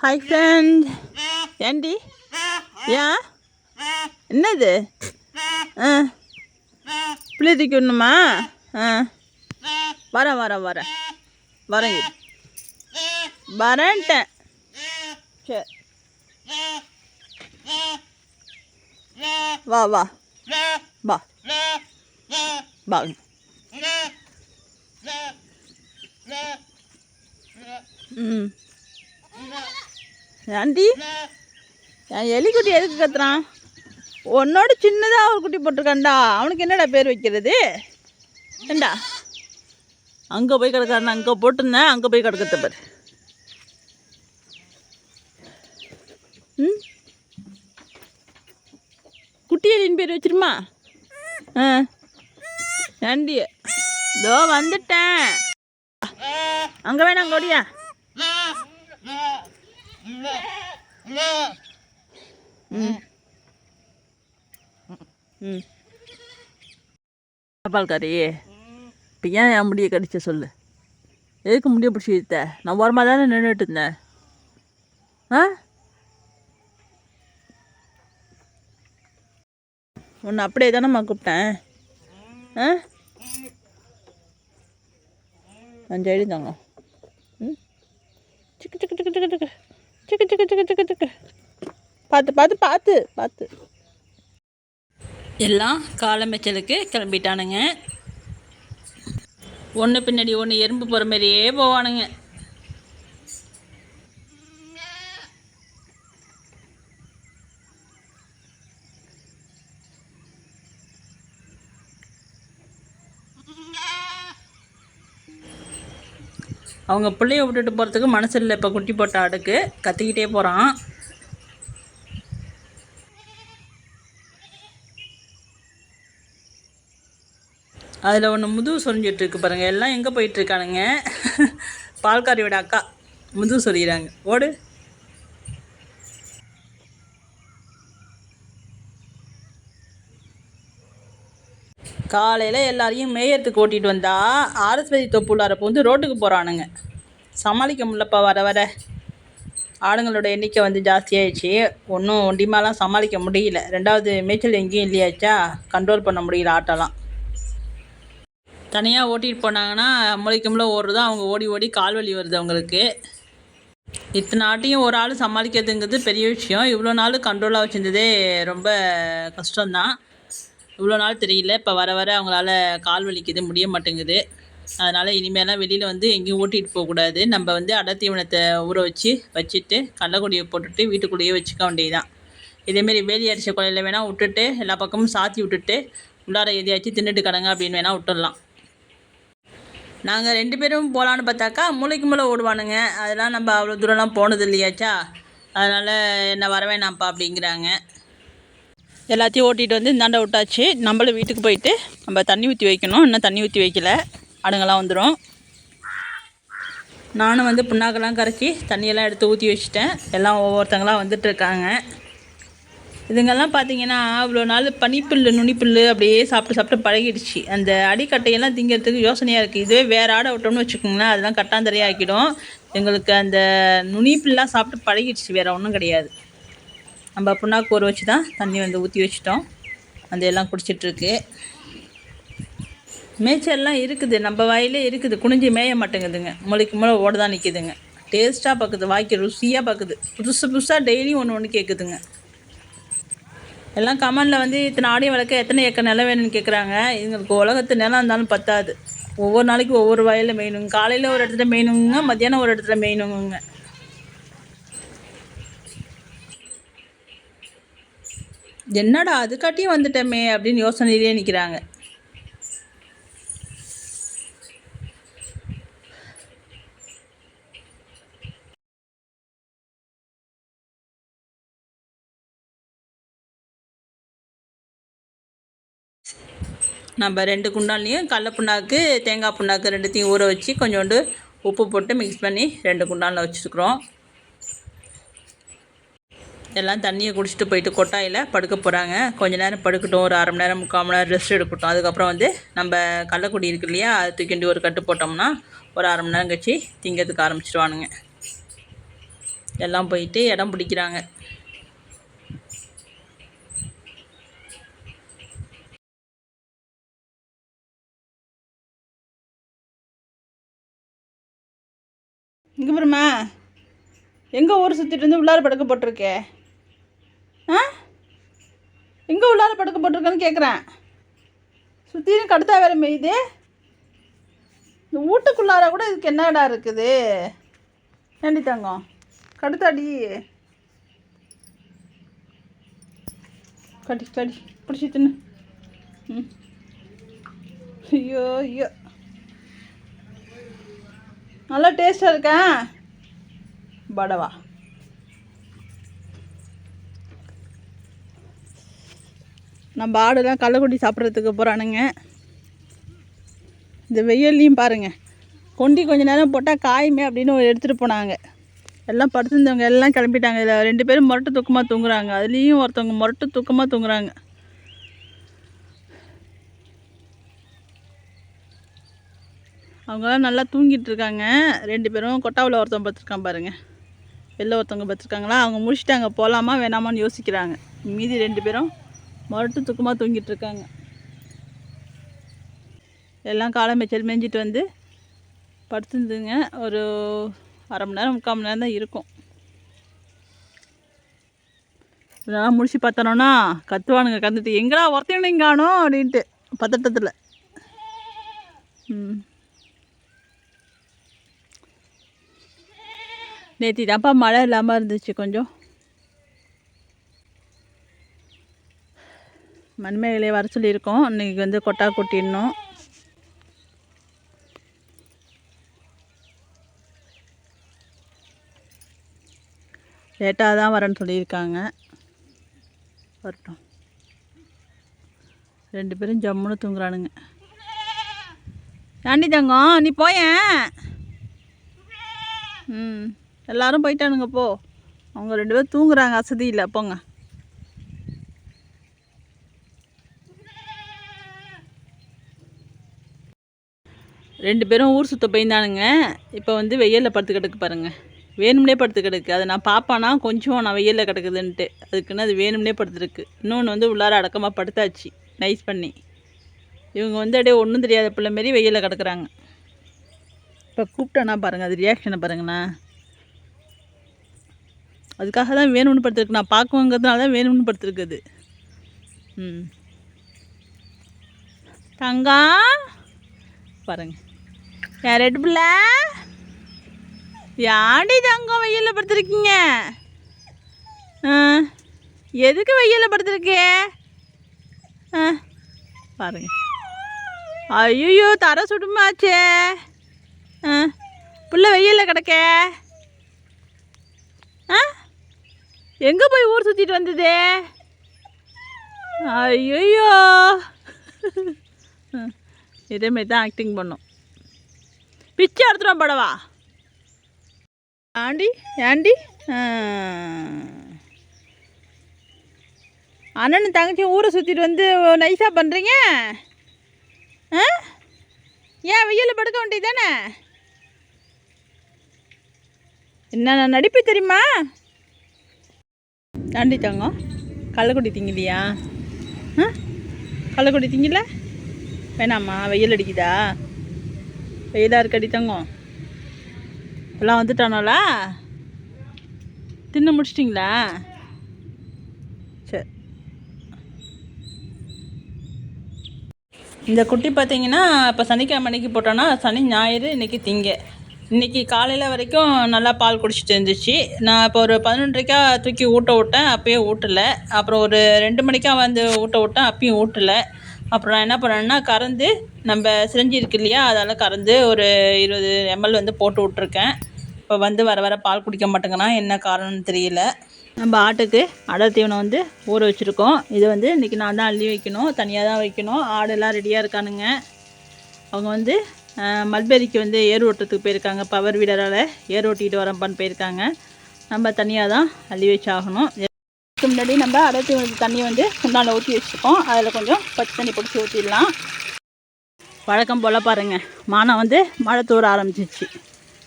Hi friend. ஏண்டி ஏன் என்னது? பிள்ளை தூக்கி விடணுமா? வரேன் வரேன் வரேன் வரேங்க வரேன்ட்டேன். சரி வா வா வா வா. ஆண்டி என் எலிக்குட்டி எதுக்கு கத்துறான்? உன்னோட சின்னதாக ஒரு குட்டி போட்டிருக்கான்டா. அவனுக்கு என்னடா பேர் வைக்கிறது? ஏண்டா அங்கே போய் கிடக்காருண்ணா. அங்கே போட்டிருந்தேன், அங்கே போய் கிடக்கிறத பேர். குட்டி எலின்னு பேர் வச்சிருமா? ஆண்டி இதோ வந்துட்டேன். அங்கே வேணாம், அங்கே ஓடியா. பால்காரி இப்போ ஏன் என் முடியை கடிச்ச சொல்லு. எதுக்கு முடிய பிடிச்சி இழுத்த? நான் ஓரமாக தானே நின்றுட்டு இருந்தேன். உன்னை அப்படியே தானேம்மா கூப்பிட்டேன். அஞ்சு ஐடி தாங்க. சிக்கு சிக்கு சிக்கு சிக்கு சிக்கு சிக்கு சிக்கு சிக்கு சிக்கு சிக்கு. பார்த்து பார்த்து பார்த்து பார்த்து. எல்லாம் காலமைச்சலுக்கு கிளம்பிட்டானுங்க. ஒன்று பின்னாடி ஒன்று எறும்பு போகிற மாதிரியே போவானுங்க. அவங்க பிள்ளைய விட்டுட்டு போகிறதுக்கு மனசு இல்லை. இப்போ குட்டி போட்ட ஆடுக்கு கத்திக்கிட்டே போகிறான். அதில் ஒன்று முதுகு சொரிஞ்சிட்ருக்கு பாருங்கள். எல்லாம் எங்கே போயிட்டுருக்கானுங்க? பால்காரியோட அக்கா முதுகு சொரிகிறாங்க. ஓடு. காலையில் எல்லாரையும் மேயத்துக்கு ஓட்டிகிட்டு வந்தால் ஆரஸ்வதி தொப்புள்ளாரப்போ வந்து ரோட்டுக்கு போகிறானுங்க. சமாளிக்க முடியலப்பா. வர வர ஆடுங்களோட எண்ணிக்கை வந்து ஜாஸ்தியாகிடுச்சு. ஒன்றும் ஒண்டிமாலாம் சமாளிக்க முடியல. ரெண்டாவது மேய்ச்சல் எங்கேயும் இல்லையாச்சா, கண்ட்ரோல் பண்ண முடியல ஆட்டெல்லாம். தனியாக ஓட்டிகிட்டு போனாங்கன்னா முளைக்கும்ல ஓடுறதோ அவங்க ஓடி ஓடி கால் வலி வருது அவங்களுக்கு. இத்தனை ஆட்டையும் ஒரு ஆள் சமாளிக்கிறதுங்கிறது பெரிய விஷயம். இவ்வளோ நாள் கண்ட்ரோலாக வச்சுருந்ததே ரொம்ப கஷ்டம்தான். இவ்வளோ நாள் தெரியல. இப்போ வர வர அவங்களால கால் வலிக்குது, முடிய மாட்டேங்குது. அதனால் இனிமேலாம் வெளியில் வந்து எங்கேயும் ஓட்டிகிட்டு போகக்கூடாது. நம்ம வந்து அடத்தீவனத்தை ஊற வச்சுட்டு கடலக்கொடியை போட்டுட்டு வீட்டுக்குள்ளேயே வச்சுக்க வேண்டியதுதான். இதேமாரி வேலி அடித்த கொலையில் வேணால் விட்டுட்டு எல்லா பக்கமும் சாத்தி விட்டுட்டு உள்ளார எதையாச்சும் தின்னுட்டு கடங்க அப்படின்னு வேணால் விட்டுடலாம். நாங்கள் 2 பேரும் போகலான்னு பார்த்தாக்கா மூளைக்கு மூளை ஓடுவானுங்க. அதெல்லாம் நம்ம அவ்வளோ தூரம்லாம் போனது இல்லையாச்சா, அதனால் என்ன வரவேணாம்ப்பா அப்படிங்கிறாங்க. எல்லாத்தையும் ஓட்டிகிட்டு வந்து இந்தாண்ட விட்டாச்சு. நம்மளும் வீட்டுக்கு போயிட்டு நம்ம தண்ணி ஊற்றி வைக்கணும். இன்னும் தண்ணி ஊற்றி வைக்கல. ஆடுங்கள்லாம் வந்துடும். நானும் வந்து புண்ணாக்கெல்லாம் கரைச்சி தண்ணியெல்லாம் எடுத்து ஊற்றி வச்சுட்டேன். எல்லாம் ஒவ்வொருத்தங்களாம் வந்துட்டுருக்காங்க. இதுங்கெல்லாம் பார்த்திங்கன்னா இவ்வளோ நாள் பனிப்புல் நுனிப்புல் அப்படியே சாப்பிட்டு பழகிடுச்சு. அந்த அடிக்கட்டையெல்லாம் திங்கிறதுக்கு யோசனையாக இருக்குது. இதுவே வேறு ஆடை விட்டோம்னு வச்சுக்கோங்களேன், அதெல்லாம் கட்டாந்தரையாக ஆக்கிடும். எங்களுக்கு அந்த நுனிப்புல்லாம் சாப்பிட்டு பழகிடுச்சு, வேறு ஒன்றும் கிடையாது. நம்ம புண்ணாக்கு ஊற வச்சு தான் தண்ணி வந்து ஊற்றி வச்சிட்டோம். அந்த எல்லாம் குடிச்சிட்ருக்கு. மேய்ச்சல்லாம் இருக்குது, நம்ம வாயிலே இருக்குது. குனிஞ்சு மேய மாட்டேங்குதுங்க. மூளைக்கு மூளை ஓட தான் நிற்கிதுங்க. டேஸ்ட்டாக பார்க்குது, வாய்க்கு ருசியாக பார்க்குது. புதுசாக டெய்லியும் ஒன்று கேட்குதுங்க. எல்லாம் கமெண்டில் வந்து இத்தனை ஆடியும் வளர்க்க எத்தனை ஏக்கர் நிலம் வேணும்னு கேட்குறாங்க. எங்களுக்கு உலகத்து நிலம் இருந்தாலும் பத்தாது. ஒவ்வொரு நாளைக்கு ஒவ்வொரு வயலில் மேயணுங்க. காலையில் ஒரு இடத்துல மேயணுங்க, மத்தியானம் ஒரு இடத்துல மேயணுங்க. என்னடா அதுக்காட்டியும் வந்துட்டோமே அப்படின்னு யோசனையிலே நிற்கிறாங்க. நம்ம 2 குண்டான்லேயும் கடல புண்ணாக்கு தேங்காய் புண்ணாக்கு ரெண்டுத்தையும் ஊற வச்சு கொஞ்சோண்டு உப்பு போட்டு மிக்ஸ் பண்ணி 2 குண்டானில் வச்சுருக்குறோம். எல்லாம் தண்ணியை குடிச்சிட்டு போயிட்டு கொட்டாயில் படுக்க போகிறாங்க. கொஞ்ச நேரம் படுக்கட்டும், ஒரு அரை மணி நேரம் 3/4 மணி நேரம் ரெஸ்ட் எடுக்கட்டும். அதுக்கப்புறம் வந்து நம்ம கடலக்குடி இருக்கு இல்லையா, அது தூக்கிண்டு ஒரு கட்டு போட்டோம்னா ஒரு அரை மணி நேரம் கழிச்சு திங்கிறதுக்கு ஆரம்பிச்சிடுவானுங்க. எல்லாம் போயிட்டு இடம் பிடிக்கிறாங்க. இங்கே பாருமா, எங்கே ஊர் சுற்றிட்டு வந்து உள்ளார படுக்க போட்டிருக்கே? ஆ, எங்கே உள்ளார படுக்க போட்டிருக்கேன்னு கேட்குறேன். சுற்றிலும் கடுத்தா வேறு மேயுது. இந்த வீட்டுக்குள்ளார கூட இதுக்கு என்னடா இருக்குது? ஏண்டி தங்கம், கடுத்தாடி கடி கடி பிடிச்சி தின்னு. ம், ஐயோ ஐயோ, நல்லா டேஸ்ட்டாக இருக்கா படவா? நம்ம ஆடுலாம் கள்ளக்குட்டி சாப்பிட்றதுக்கு போகிறானுங்க. இந்த வெயில்லையும் பாருங்கள், கொண்டி கொஞ்ச நேரம் போட்டால் காயுமே அப்படின்னு எடுத்துகிட்டு போனாங்க. எல்லாம் படுத்துருந்தவங்க எல்லாம் கிளம்பிட்டாங்க. இதில் 2 பேரும் முரட்டு தூக்கமாக தூங்குறாங்க. அதுலேயும் ஒருத்தவங்க முரட்டு தூக்கமாக தூங்குறாங்க. அவங்களாம் நல்லா தூங்கிட்டு இருக்காங்க. 2 பேரும் கொட்டாவில் ஒருத்தவங்க படுத்துருக்கான் பாருங்கள், வெளில ஒருத்தவங்க படுத்துருக்காங்களா. அவங்க முடிச்சுட்டாங்க, போகலாமா வேணாமான்னு யோசிக்கிறாங்க. மீதி 2 பேரும் முரட்டு தூக்கமாக தூங்கிட்டு இருக்காங்க. எல்லாம் காலை மேய்ஞ்சிட்டு வந்து படுத்துருந்துங்க. ஒரு அரை மணி நேரம் 3/4 மணி நேரம் தான் இருக்கும். இதெல்லாம் முடிச்சு பார்த்தனோன்னா கத்துவானுங்க, கந்துட்டு எங்கடா ஒருத்தையும் காணும் அப்படின்ட்டு பதட்டத்தில். நேற்று தான்ப்பா மழை இல்லாமல் இருந்துச்சு. கொஞ்சம் மண்மேகலையை வர சொல்லியிருக்கோம். இன்றைக்கி வந்து கொட்டா கொட்டிடணும். லேட்டாக தான் வரேன்னு சொல்லியிருக்காங்க. வரட்டும். 2 பேரும் ஜம்முன்னு தூங்குறானுங்க. ஆண்டி தங்கம், நீ போயேன். எல்லோரும் போயிட்டானுங்க போ. அவங்க 2 பேரும் தூங்குறாங்க, அசதி இல்லை, போங்க. ரெண்டு பேரும் ஊர் சுற்ற போயிருந்தானுங்க. இப்போ வந்து வெயிலில் படுத்து கிடக்கு பாருங்கள். வேணும்னே படுத்து கிடக்கு. அதை நான் பார்ப்பானா கொஞ்சம் நான் வெயிலில் கிடக்குதுன்ட்டு, அதுக்குன்னு அது வேணும்னே படுத்துருக்கு. இன்னொன்று வந்து உள்ளார அடக்கமாக படுத்தாச்சு நைஸ் பண்ணி. இவங்க வந்து அப்படியே ஒன்றும் தெரியாத பிள்ளை மாரி வெயிலில் கிடக்குறாங்க. இப்போ கூப்பிட்டேன்னா பாருங்கள், அது ரியாக்ஷனை பாருங்கண்ணா. அதுக்காக தான் வேணும்னு படுத்துருக்கு. நான் பார்க்குவோங்கிறதுனால தான் வேணும்னு படுத்துருக்குது. தங்கம் பாருங்கள், யார் ரெட்டு பிள்ளை? யாண்டி தங்கம் வெயிலில் படுத்துருக்கீங்க? எதுக்கு வெயிலில் படுத்துருக்கே? பாருங்க, ஐயோ தர சுடுமாச்சே. பிள்ளை வெயிலில் கிடக்க. எங்கே போய் ஊர் சுற்றிட்டு வந்தது? ஐயோ, இதேமாரி தான் ஆக்டிங் பண்ணும். பிச்சை எடுத்துடும் படவா? ஆண்டி ஏண்டி அண்ணன் தங்கச்சி ஊரை சுற்றிட்டு வந்து நைஸாக பண்ணுறீங்க? ஏன் வெயிலில் படுக்க வேண்டியது தானே? என்ன நடிப்பு தெரியுமா? ஆண்டி தங்கம், கள்ளக்குடி திங்கலையா? கள்ளக்குடி திங்கல வேணாம்மா? வெயில் அடிக்குதா? வெயிலாக இருக்கடி தங்கம். எல்லாம் வந்துட்டானோல, தின்னு முடிச்சிட்டிங்களா? சரி. இந்த குட்டி பார்த்தீங்கன்னா இப்போ சனிக்கிழமை அன்னைக்கு போட்டோன்னா சனி ஞாயிறு இன்றைக்கி திங்க. இன்றைக்கி காலையில் வரைக்கும் நல்லா பால் குடிச்சிட்டு இருந்துச்சு. நான் இப்போ ஒரு 11:30 தூக்கி ஊட்ட விட்டேன், அப்போயே ஊட்டலை. அப்புறம் ஒரு 2 மணிக்கா வந்து ஊட்ட விட்டேன், அப்பயும் ஊட்டலை. அப்புறம் நான் என்ன பண்ணேன்னா, கறந்து நம்ம சிரஞ்சி இருக்கு இல்லையா, அதால் கறந்து ஒரு 20 ml வந்து போட்டு விட்ருக்கேன். இப்போ வந்து வர வர பால் குடிக்க மாட்டேங்கன்னா என்ன காரணம்னு தெரியல. நம்ம ஆட்டுக்கு அடர் தீவனம் வந்து ஊற வச்சுருக்கோம். இது வந்து இன்றைக்கி நான் தான் அள்ளி வைக்கணும், தனியாக தான் வைக்கணும். ஆடெல்லாம் ரெடியாக இருக்கானுங்க. அவங்க வந்து மல்பெரிக்கு வந்து ஏர் ஓட்டுறதுக்கு போயிருக்காங்க. பவர் வீடரால் ஏர் ஓட்டிகிட்டு வரப்பான்னு போயிருக்காங்க. நம்ம தனியாக தான் அள்ளி வச்சாகணும். இதுக்கு முன்னாடி நம்ம அடர் தீவனத்துக்கு தண்ணி வந்து குண்டானில் ஊற்றி வச்சுருக்கோம். அதில் கொஞ்சம் பச்சை தண்ணி பிடிச்சி ஊற்றிடலாம். வழக்கம் போல் பாருங்கள், மானம் வந்து மழை தூர ஆரம்பிச்சிச்சு.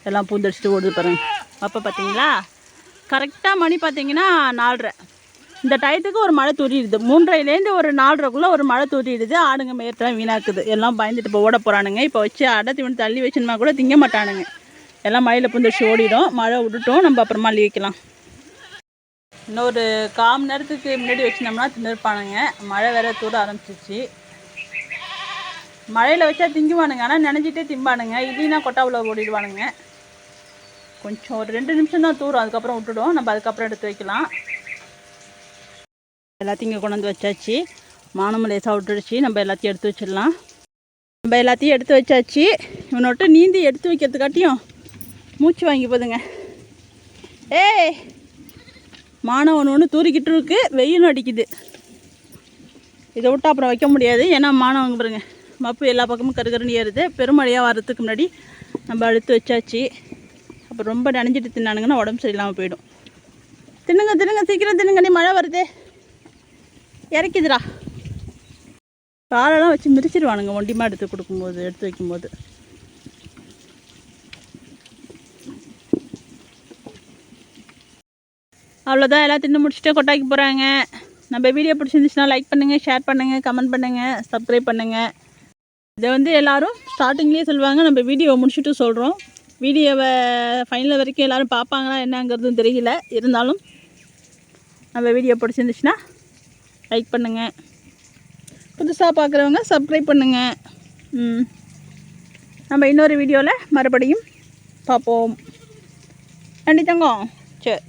எல்லாம் பூந்தடிச்சிட்டு ஓடுது பாருங்கள். அப்போ பார்த்தீங்களா, கரெக்டாக மணி பார்த்தீங்கன்னா 4:30. இந்த டயத்துக்கு ஒரு மழை தூரிடுது. 3:30லேருந்து ஒரு 4:30க்குள்ளே ஒரு மழை தூரிடுது. ஆடுங்க மேயத்தெல்லாம் வீணாக்குது. எல்லாம் பயந்துட்டு இப்போ ஓட போகிறானுங்க. இப்போ வச்சு அடத்தி வந்து தள்ளி வச்சுனா கூட திங்க மாட்டானுங்க. எல்லாம் மழையில் புந்துச்சு ஓடிடும். மழை விட்டுட்டோம், நம்ம அப்புறமா வைக்கலாம். இன்னொரு 1/4 மணி நேரத்துக்கு முன்னாடி வச்சுனோம்னா தின்னுருப்பானுங்க. மழை வேறு தூர ஆரம்பிச்சிச்சு. மழையில் வச்சா திங்குவானுங்க, ஆனால் நினைஞ்சிட்டே திம்பானுங்க. இல்லைன்னா கொட்டாவில் ஓடிடுவானுங்க. கொஞ்சம் ஒரு 2 நிமிஷம் தான் தூரம், அதுக்கப்புறம் விட்டுடும். நம்ம அதுக்கப்புறம் எடுத்து வைக்கலாம். எல்லாத்தையும் இங்கே கொண்டு வந்து வச்சாச்சு. மானம் லேசாக விட்டுடுச்சு. நம்ம எல்லாத்தையும் எடுத்து வச்சிடலாம். நம்ம எல்லாத்தையும் எடுத்து வச்சாச்சு. இவனோட்டு நீந்தி எடுத்து வைக்கிறதுக்காட்டியும் மூச்சு வாங்கி போதுங்க. ஏய், மானம் ஒன்று தூரிக்கிட்டு இருக்கு, வெயிலும் அடிக்குது. இதை விட்டு அப்புறம் வைக்க முடியாது. ஏன்னா மானம் வாங்க பாருங்க, மப்பு எல்லா பக்கமும் கருகருன்னு ஏறுது. பெருமழையாக வர்றதுக்கு முன்னாடி நம்ம எடுத்து வச்சாச்சு. அப்போ ரொம்ப நனைஞ்சிட்டு தின்னானுங்கன்னா உடம்பு சரியில்லாமல் போயிடும். தின்னுங்க தின்னுங்க, சீக்கிரம் தின்னுங்க, நீ மழை வருது, இறக்கிதுடா. காலெல்லாம் வச்சு மிதிச்சிடுவானுங்க ஒண்டிமா எடுத்து வைக்கும்போது. அவ்வளோதான், எல்லாம் தின்னு முடிச்சுட்டு கொட்டாய்க்கு போகிறாங்க. நம்ம வீடியோ பிடிச்சிருந்துச்சுன்னா லைக் பண்ணுங்கள், ஷேர் பண்ணுங்கள், கமெண்ட் பண்ணுங்கள், சப்ஸ்கிரைப் பண்ணுங்கள். இதை வந்து எல்லோரும் ஸ்டார்டிங்லேயே சொல்லுவாங்க, நம்ம வீடியோவை முடிச்சுட்டு சொல்கிறோம். வீடியோவை ஃபைனல் வரைக்கும் எல்லோரும் பார்ப்பாங்களா என்னங்கிறதும் தெரியல. இருந்தாலும் நம்ம வீடியோ பிடிச்சிருந்துச்சுன்னா லைக் பண்ணுங்கள். புதுசாக பார்க்குறவங்க சப்ஸ்கிரைப் பண்ணுங்கள். நம்ம இன்னொரு வீடியோவில் மறுபடியும் பார்ப்போம். நன்றி தங்கம். சரி.